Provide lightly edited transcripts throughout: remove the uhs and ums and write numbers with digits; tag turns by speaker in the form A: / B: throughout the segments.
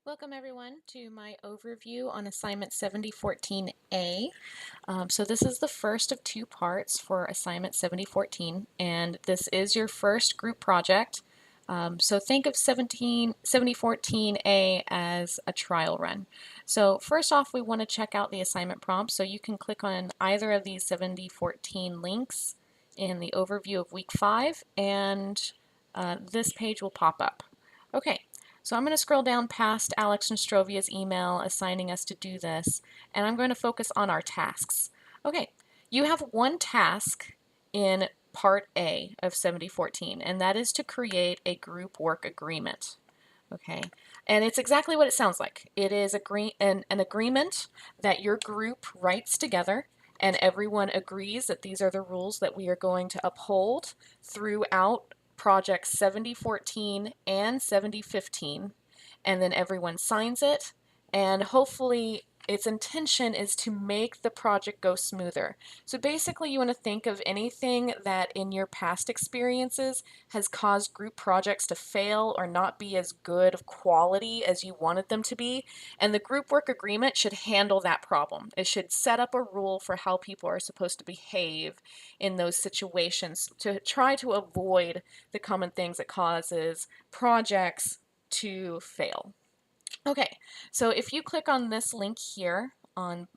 A: Welcome everyone to my overview on assignment 7014A. So this is the first of two parts for assignment 7014, and this is your first group project. So think of 7014A as a trial run. So first off, we want to check out the assignment prompt, so you can click on either of these 7014 links in the overview of week 5, and this page will pop up. Okay, so I'm going to scroll down past Alex Nostrovia's email assigning us to do this, and I'm going to focus on our tasks. Okay, you have one task in part A of 7014, and that is to create a group work agreement. Okay, and it's exactly what it sounds like. It is an agreement that your group writes together, and everyone agrees that these are the rules that we are going to uphold throughout projects 7014 and 7015, and then everyone signs it, and hopefully its intention is to make the project go smoother. So basically you want to think of anything that in your past experiences has caused group projects to fail or not be as good of quality as you wanted them to be, and the group work agreement should handle that problem. It should set up a rule for how people are supposed to behave in those situations to try to avoid the common things that causes projects to fail. Okay, so if you click on this link here on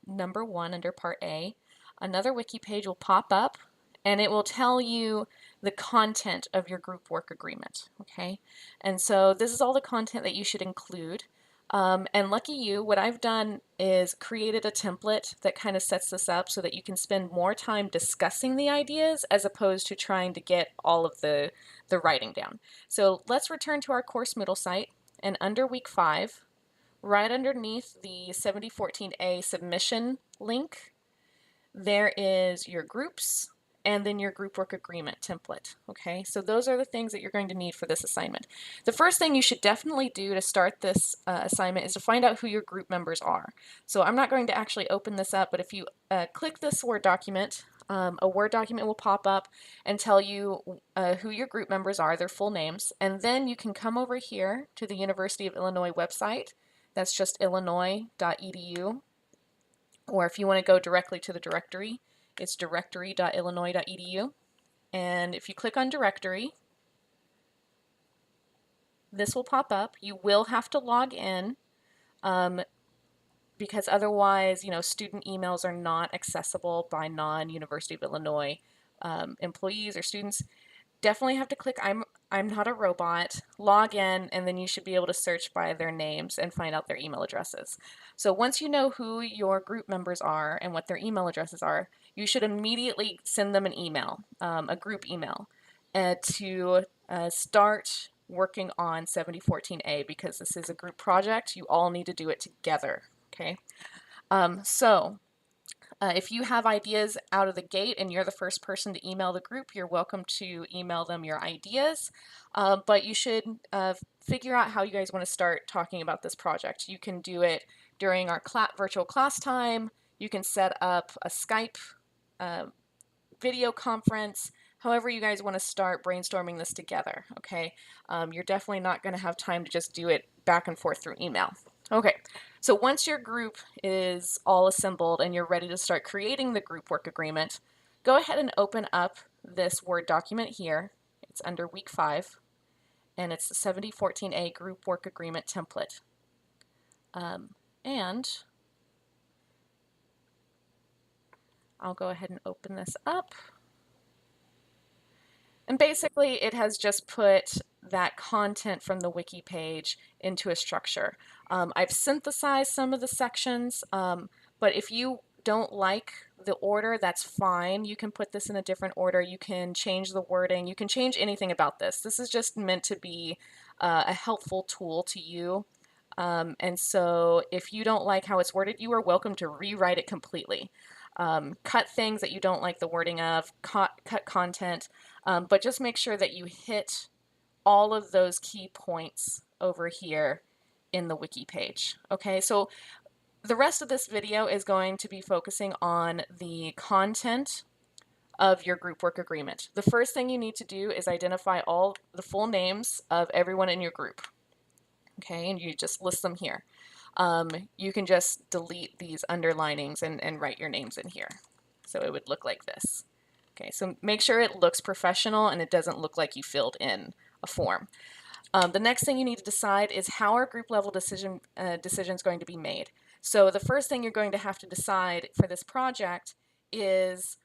A: number 1 under part A, another wiki page will pop up and it will tell you the content of your group work agreement. Okay, and so this is all the content that you should include. And lucky you, what I've done is created a template that kind of sets this up so that you can spend more time discussing the ideas as opposed to trying to get all of the writing down. So let's return to our course Moodle site, and under week 5, right underneath the 7014A submission link, there is your groups and then your group work agreement template. Okay, so those are the things that you're going to need for this assignment. The first thing you should definitely do to start this assignment is to find out who your group members are. So I'm not going to actually open this up, but if you click this Word document, a Word document will pop up and tell you who your group members are, their full names, and then you can come over here to the University of Illinois website. That's just illinois.edu. Or if you want to go directly to the directory, it's directory.illinois.edu. And if you click on directory, this will pop up. You will have to log in because otherwise, student emails are not accessible by non-University of Illinois employees or students. Definitely have to click I'm not a robot, log in, and then you should be able to search by their names and find out their email addresses. So once you know who your group members are and what their email addresses are, you should immediately send them an email, a group email, to start working on 7014A, because this is a group project. You all need to do it together, okay? If you have ideas out of the gate and you're the first person to email the group, you're welcome to email them your ideas, but you should figure out how you guys want to start talking about this project. You can do it during our virtual class time. You can set up a Skype video conference, however you guys want to start brainstorming this together, okay? You're definitely not going to have time to just do it back and forth through email. Okay, so once your group is all assembled and you're ready to start creating the group work agreement, go ahead and open up this Word document here. It's under week 5, and it's the 7014A group work agreement template. And I'll go ahead and open this up. And basically it has just put that content from the wiki page into a structure. I've synthesized some of the sections, but if you don't like the order, that's fine. You can put this in a different order. You can change the wording. You can change anything about this. This is just meant to be a helpful tool to you. And so if you don't like how it's worded, you are welcome to rewrite it completely. Cut things that you don't like the wording of, cut content, but just make sure that you hit all of those key points over here in the wiki page. Okay, so the rest of this video is going to be focusing on the content of your group work agreement. The first thing you need to do is identify all the full names of everyone in your group. okay, and you just list them here. You can just delete these underlinings and write your names in here. So it would look like this. Okay, so make sure it looks professional and it doesn't look like you filled in a form. The next thing you need to decide is how are group level decisions going to be made. So the first thing you're going to have to decide for this project is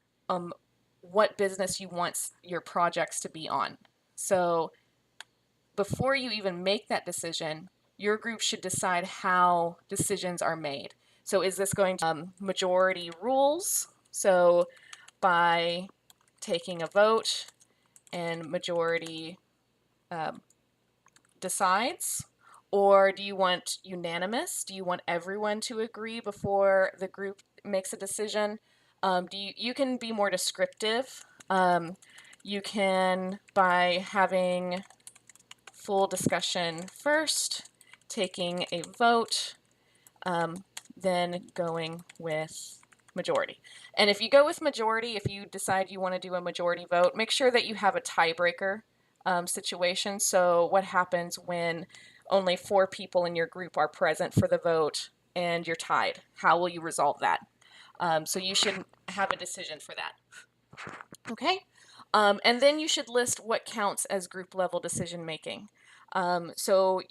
A: what business you want your projects to be on. So before you even make that decision, your group should decide how decisions are made. So is this going to majority rules? So by taking a vote and majority decides? Or do you want unanimous? Do you want everyone to agree before the group makes a decision? You can be more descriptive. You can, by having full discussion first, taking a vote, then going with majority. And if you go with majority, if you decide you want to do a majority vote, make sure that you have a tiebreaker situation. So what happens when only 4 people in your group are present for the vote and you're tied? How will you resolve that? So you should have a decision for that. Okay? And then you should list what counts as group level decision making. So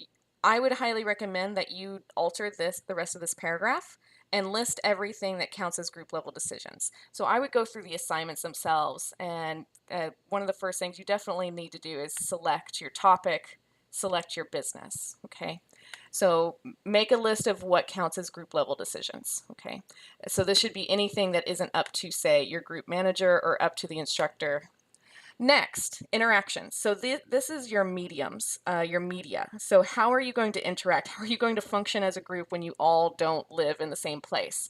A: I would highly recommend that you alter the rest of this paragraph, and list everything that counts as group level decisions. So I would go through the assignments themselves, and one of the first things you definitely need to do is select your topic, select your business, okay? So make a list of what counts as group level decisions, okay? So this should be anything that isn't up to, say, your group manager or up to the instructor. Next, interactions. So this is your mediums, your media. So how are you going to interact? How are you going to function as a group when you all don't live in the same place?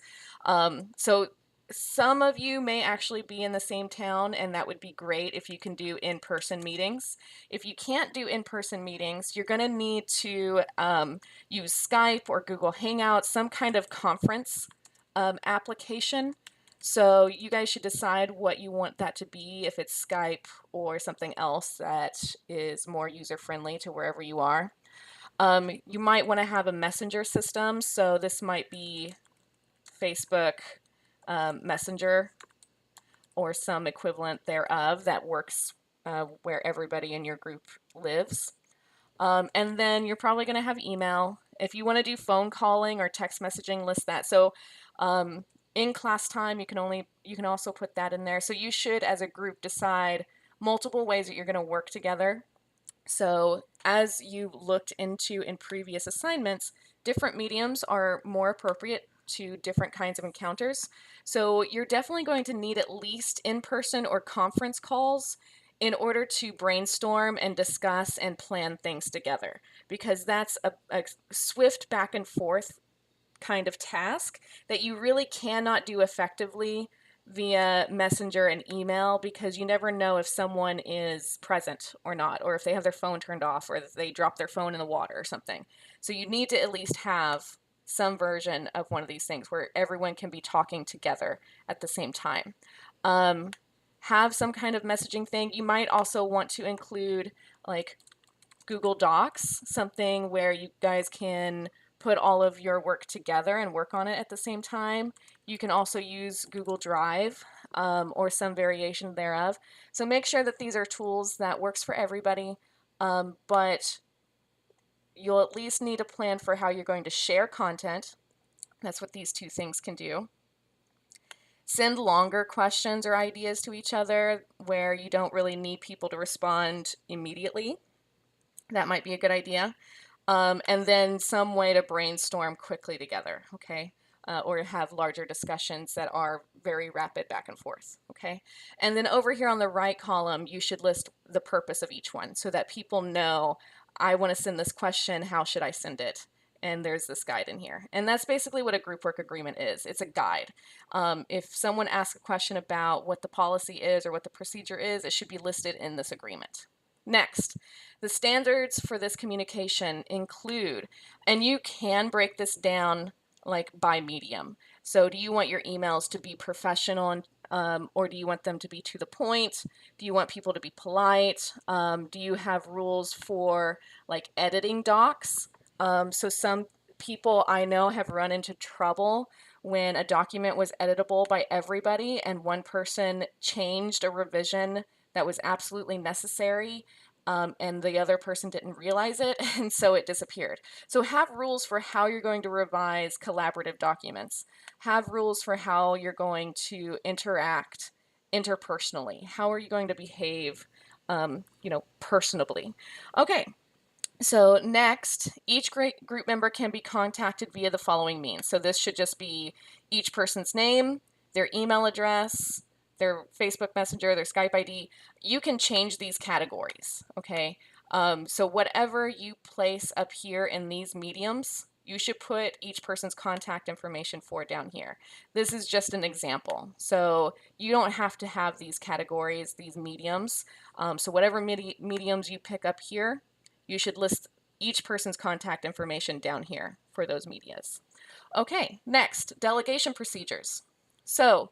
A: So some of you may actually be in the same town, and that would be great if you can do in-person meetings. If you can't do in-person meetings, you're going to need to use Skype or Google Hangouts, some kind of conference application. So you guys should decide what you want that to be, if it's Skype or something else that is more user-friendly to wherever you are. You might want to have a messenger system, so this might be Facebook Messenger or some equivalent thereof that works where everybody in your group lives. And then you're probably going to have email. If you want to do phone calling or text messaging, list that. So in class time, you can also put that in there. So you should, as a group, decide multiple ways that you're going to work together. So as you looked into in previous assignments, different mediums are more appropriate to different kinds of encounters. So you're definitely going to need at least in-person or conference calls in order to brainstorm and discuss and plan things together, because that's a swift back and forth kind of task that you really cannot do effectively via messenger and email, because you never know if someone is present or not, or if they have their phone turned off, or if they drop their phone in the water or something. So you need to at least have some version of one of these things where everyone can be talking together at the same time. Have some kind of messaging thing. You might also want to include like Google Docs, something where you guys can put all of your work together and work on it at the same time. You can also use Google Drive or some variation thereof. So make sure that these are tools that works for everybody, but you'll at least need a plan for how you're going to share content. That's what these two things can do. Send longer questions or ideas to each other where you don't really need people to respond immediately. That might be a good idea. And then some way to brainstorm quickly together, okay? Or have larger discussions that are very rapid back and forth, okay? And then over here on the right column, you should list the purpose of each one so that people know, I want to send this question, how should I send it? And there's this guide in here. And that's basically what a group work agreement is. It's a guide. If someone asks a question about what the policy is or what the procedure is, it should be listed in this agreement. Next, the standards for this communication include, and you can break this down like by medium. So do you want your emails to be professional, and, or do you want them to be to the point? Do you want people to be polite? Do you have rules for like editing docs? So some people I know have run into trouble when a document was editable by everybody and one person changed a revision that was absolutely necessary, and the other person didn't realize it, and so it disappeared. So have rules for how you're going to revise collaborative documents. Have rules for how you're going to interact interpersonally. How are you going to behave, personably? Okay, so next, each group member can be contacted via the following means. So this should just be each person's name, their email address, their Facebook Messenger, their Skype ID. You can change these categories, okay? So whatever you place up here in these mediums, you should put each person's contact information for down here. This is just an example. So you don't have to have these categories, these mediums. So whatever mediums you pick up here, you should list each person's contact information down here for those medias. Okay, next, delegation procedures. So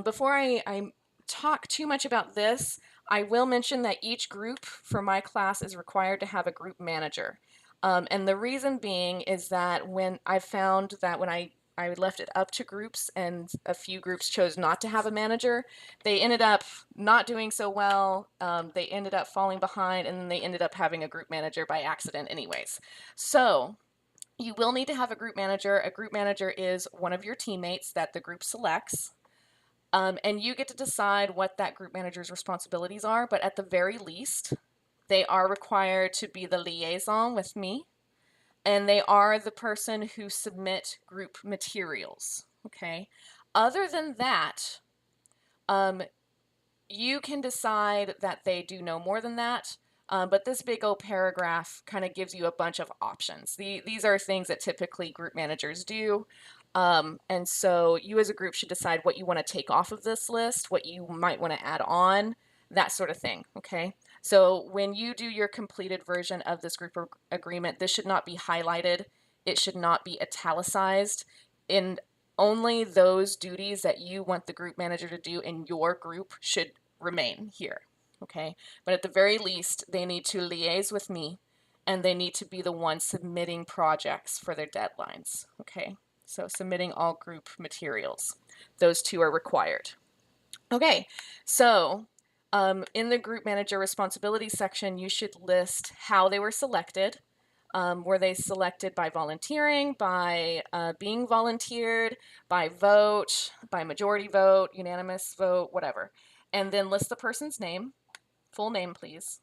A: before I talk too much about this, I will mention that each group for my class is required to have a group manager. And the reason being is that when I found that when I left it up to groups and a few groups chose not to have a manager, they ended up not doing so well. They ended up falling behind, and then they ended up having a group manager by accident anyways. So you will need to have a group manager. A group manager is one of your teammates that the group selects. And you get to decide what that group manager's responsibilities are, but at the very least, they are required to be the liaison with me, and they are the person who submit group materials, okay? Other than that, you can decide that they do no more than that, but this big old paragraph kind of gives you a bunch of options. These are things that typically group managers do, and so you as a group should decide what you want to take off of this list, what you might want to add on, that sort of thing, okay? So when you do your completed version of this group agreement, this should not be highlighted. It should not be italicized. In only those duties that you want the group manager to do in your group should remain here, okay? But at the very least, they need to liaise with me, and they need to be the ones submitting projects for their deadlines, okay? So submitting all group materials. Those two are required. Okay, so in the group manager responsibilities section, you should list how they were selected. Were they selected by volunteering, by being volunteered, by vote, by majority vote, unanimous vote, whatever. And then list the person's name, full name please.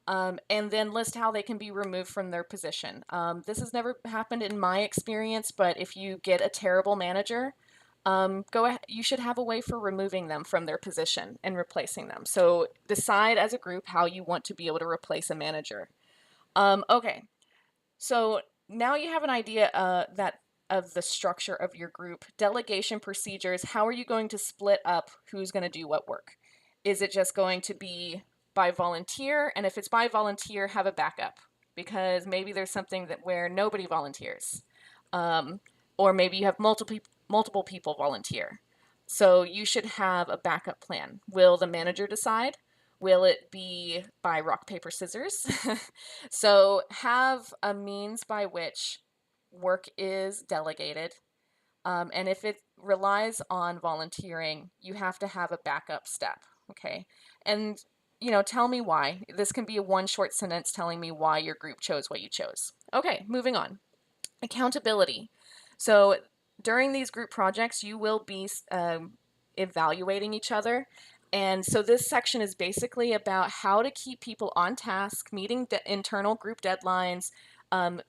A: And then list how they can be removed from their position. This has never happened in my experience, but if you get a terrible manager, go ahead, you should have a way for removing them from their position and replacing them. So decide as a group how you want to be able to replace a manager. Okay, so now you have an idea of the structure of your group. Delegation procedures, how are you going to split up who's going to do what work? Is it just going to be by volunteer? And if it's by volunteer, have a backup, because maybe there's something that where nobody volunteers. Or maybe you have multiple people volunteer. So you should have a backup plan. Will the manager decide? Will it be by rock, paper, scissors? So have a means by which work is delegated. And if it relies on volunteering, you have to have a backup step, okay? And, tell me why. This can be a one short sentence telling me why your group chose what you chose. Okay, moving on. Accountability. So during these group projects, you will be evaluating each other. And so this section is basically about how to keep people on task, meeting internal group deadlines,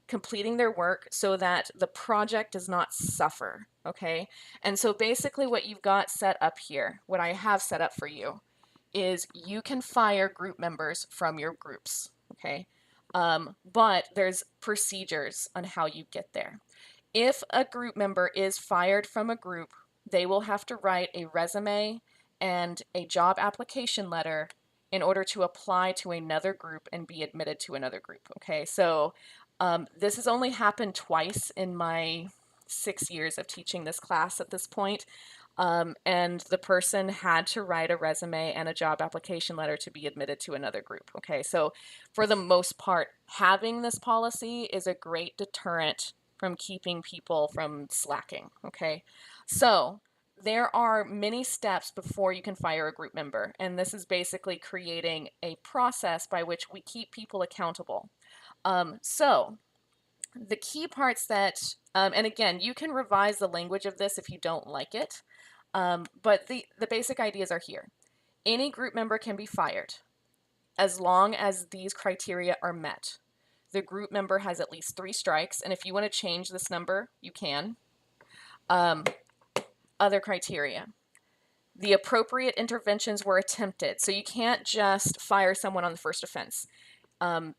A: completing their work so that the project does not suffer, okay? And so basically what you've got set up here, what I have set up for you, is you can fire group members from your groups, okay? But there's procedures on how you get there. If a group member is fired from a group, they will have to write a resume and a job application letter in order to apply to another group and be admitted to another group, okay? So this has only happened twice in my 6 years of teaching this class at this point. and the person had to write a resume and a job application letter to be admitted to another group. Okay, so for the most part, having this policy is a great deterrent from keeping people from slacking. Okay, so there are many steps before you can fire a group member, and this is basically creating a process by which we keep people accountable. So the key parts that, and again, you can revise the language of this if you don't like it, but the basic ideas are here. Any group member can be fired as long as these criteria are met. The group member has at least 3 strikes, and if you want to change this number, you can. Other criteria. The appropriate interventions were attempted, so you can't just fire someone on the first offense.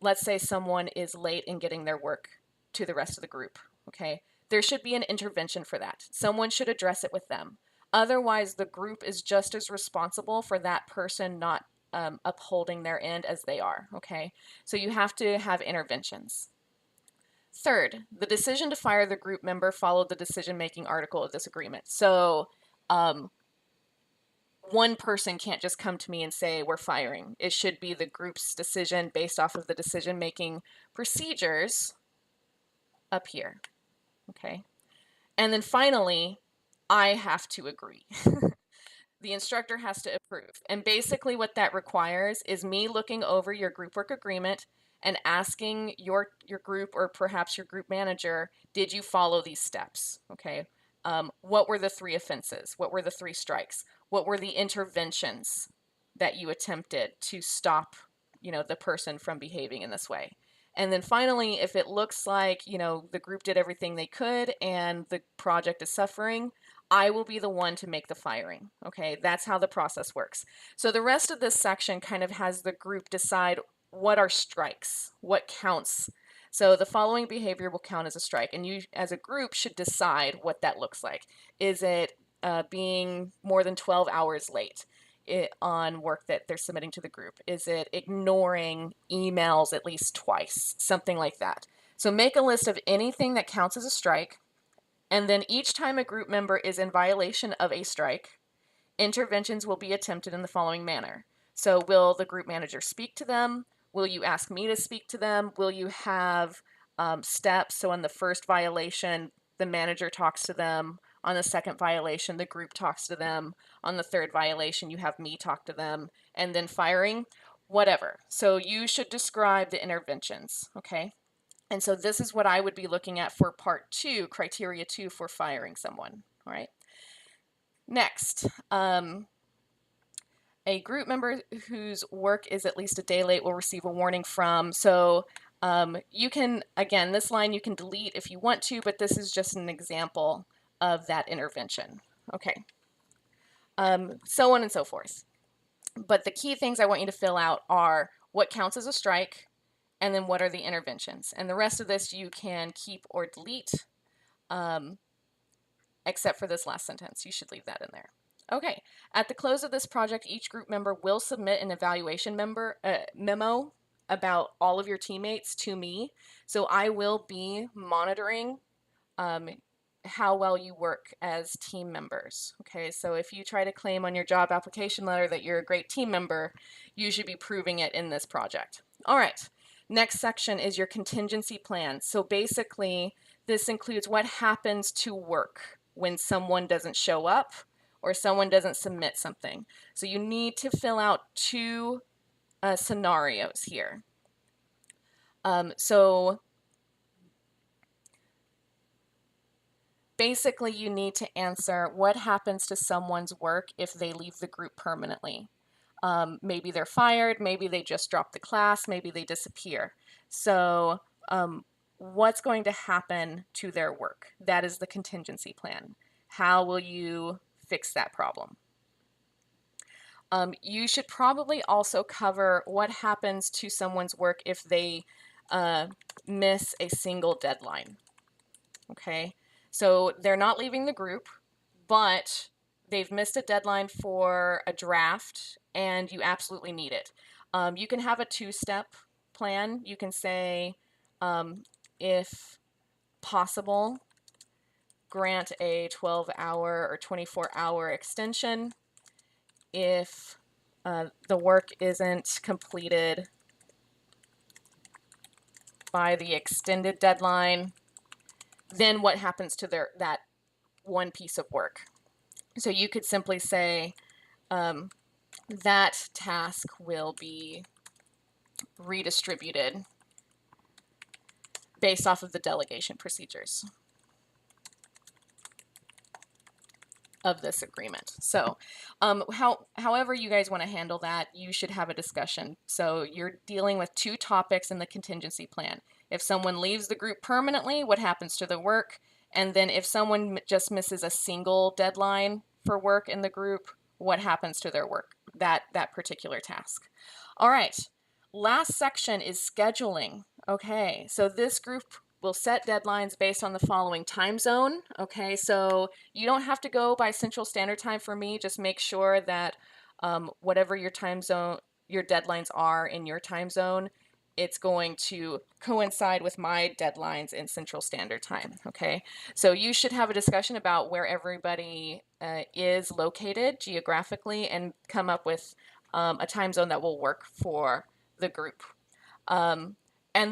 A: Let's say someone is late in getting their work to the rest of the group, okay? There should be an intervention for that. Someone should address it with them. Otherwise, the group is just as responsible for that person not upholding their end as they are, okay? So you have to have interventions. Third, the decision to fire the group member followed the decision-making article of this agreement. So one person can't just come to me and say, we're firing. It should be the group's decision based off of the decision-making procedures up here, okay? And then finally, I have to agree. The instructor has to approve. And basically what that requires is me looking over your group work agreement and asking your group or perhaps your group manager, did you follow these steps, okay? What were the 3 offenses? What were the 3 strikes? What were the interventions that you attempted to stop, the person from behaving in this way? And then finally, if it looks like, the group did everything they could and the project is suffering, I will be the one to make the firing. Okay, that's how the process works. So the rest of this section kind of has the group decide what are strikes, what counts. So the following behavior will count as a strike, and you as a group should decide what that looks like. Is it being more than 12 hours late on work that they're submitting to the group? Is it ignoring emails at least twice? Something like that. So make a list of anything that counts as a strike, and then each time a group member is in violation of a strike, interventions will be attempted in the following manner. So will the group manager speak to them? Will you ask me to speak to them? Will you have steps? So on the first violation, the manager talks to them. On the second violation, the group talks to them. On the third violation, you have me talk to them. And then firing, whatever. So you should describe the interventions, okay? And so this is what I would be looking at for part 2, criteria 2 for firing someone, all right? Next, a group member whose work is at least a day late will receive a warning from. So you can, again, this line you can delete if you want to, but this is just an example of that intervention. Okay. So on and so forth. But the key things I want you to fill out are what counts as a strike, and then what are the interventions. And the rest of this you can keep or delete, except for this last sentence. You should leave that in there. Okay, at the close of this project, each group member will submit an evaluation memo about all of your teammates to me. So I will be monitoring how well you work as team members. Okay, so if you try to claim on your job application letter that you're a great team member, you should be proving it in this project. All right, next section is your contingency plan. So basically, this includes what happens to work when someone doesn't show up or someone doesn't submit something. So you need to fill out 2 scenarios here. So basically you need to answer what happens to someone's work if they leave the group permanently. Maybe they're fired, maybe they just drop the class, maybe they disappear. So what's going to happen to their work? That is the contingency plan. How will you fix that problem? You should probably also cover what happens to someone's work if they miss a single deadline. Okay, so they're not leaving the group, but they've missed a deadline for a draft and you absolutely need it. You can have a 2-step plan. You can say, if possible, grant a 12-hour or 24-hour extension if the work isn't completed by the extended deadline. Then what happens to that one piece of work? So you could simply say that task will be redistributed based off of the delegation procedures of this agreement. So however you guys want to handle that, you should have a discussion. So you're dealing with two topics in the contingency plan. If someone leaves the group permanently, what happens to the work? And then if someone just misses a single deadline for work in the group, what happens to their work, that particular task? All right, last section is scheduling. Okay, so this group will set deadlines based on the following time zone. Okay, so you don't have to go by Central Standard Time for me. Just make sure that whatever your time zone, your deadlines are in your time zone, it's going to coincide with my deadlines in Central Standard Time. Okay, so you should have a discussion about where everybody is located geographically and come up with a time zone that will work for the group. And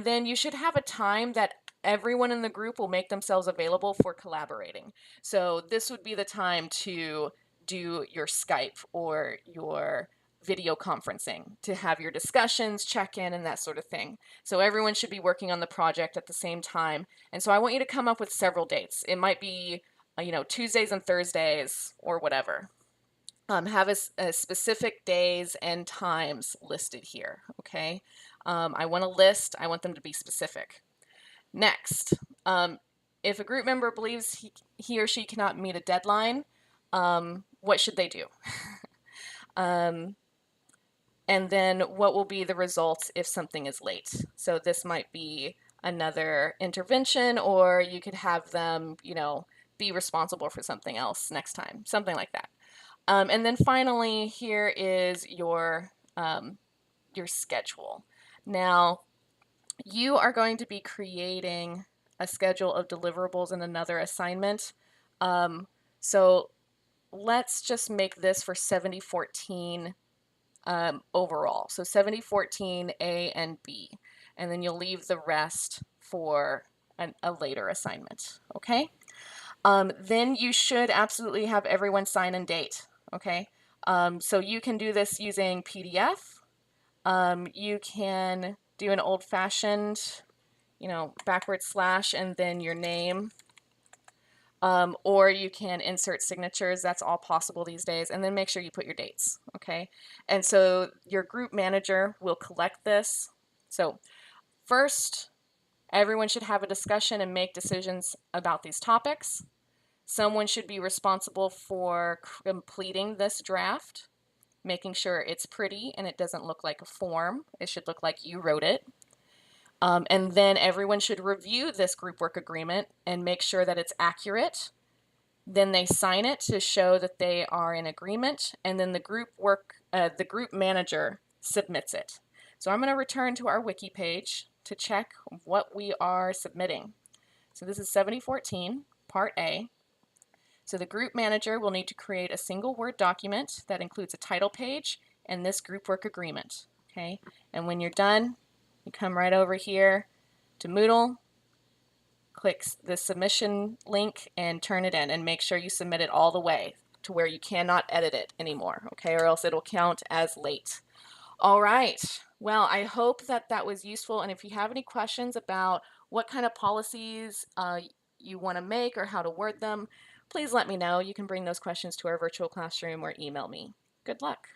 A: then you should have a time that everyone in the group will make themselves available for collaborating. So this would be the time to do your Skype or your video conferencing, to have your discussions, check in, and that sort of thing. So everyone should be working on the project at the same time. And so I want you to come up with several dates. It might be, Tuesdays and Thursdays or whatever. Have a specific days and times listed here, okay? I want a list. I want them to be specific. Next, if a group member believes he or she cannot meet a deadline, what should they do? And then what will be the results if something is late? So this might be another intervention, or you could have them, be responsible for something else next time, something like that. And then finally, here is your schedule. Now, you are going to be creating a schedule of deliverables in another assignment. So let's just make this for 7014 overall. So 7014 A and B, and then you'll leave the rest for a later assignment, okay? Then you should absolutely have everyone sign and date, okay? So you can do this using PDF. You can do an old-fashioned, backward slash and then your name. Or you can insert signatures. That's all possible these days. And then make sure you put your dates, okay? And so your group manager will collect this. So first, everyone should have a discussion and make decisions about these topics. Someone should be responsible for completing this draft, making sure it's pretty and it doesn't look like a form. It should look like you wrote it. And then everyone should review this group work agreement and make sure that it's accurate. Then they sign it to show that they are in agreement, and then the group manager submits it. So I'm going to return to our wiki page to check what we are submitting. So this is 7014, Part A. So the group manager will need to create a single Word document that includes a title page and this group work agreement. Okay, and when you're done, you come right over here to Moodle, click the submission link and turn it in, and make sure you submit it all the way to where you cannot edit it anymore, okay, or else it'll count as late. All right, well, I hope that was useful, and if you have any questions about what kind of policies you want to make or how to word them, please let me know. You can bring those questions to our virtual classroom or email me. Good luck.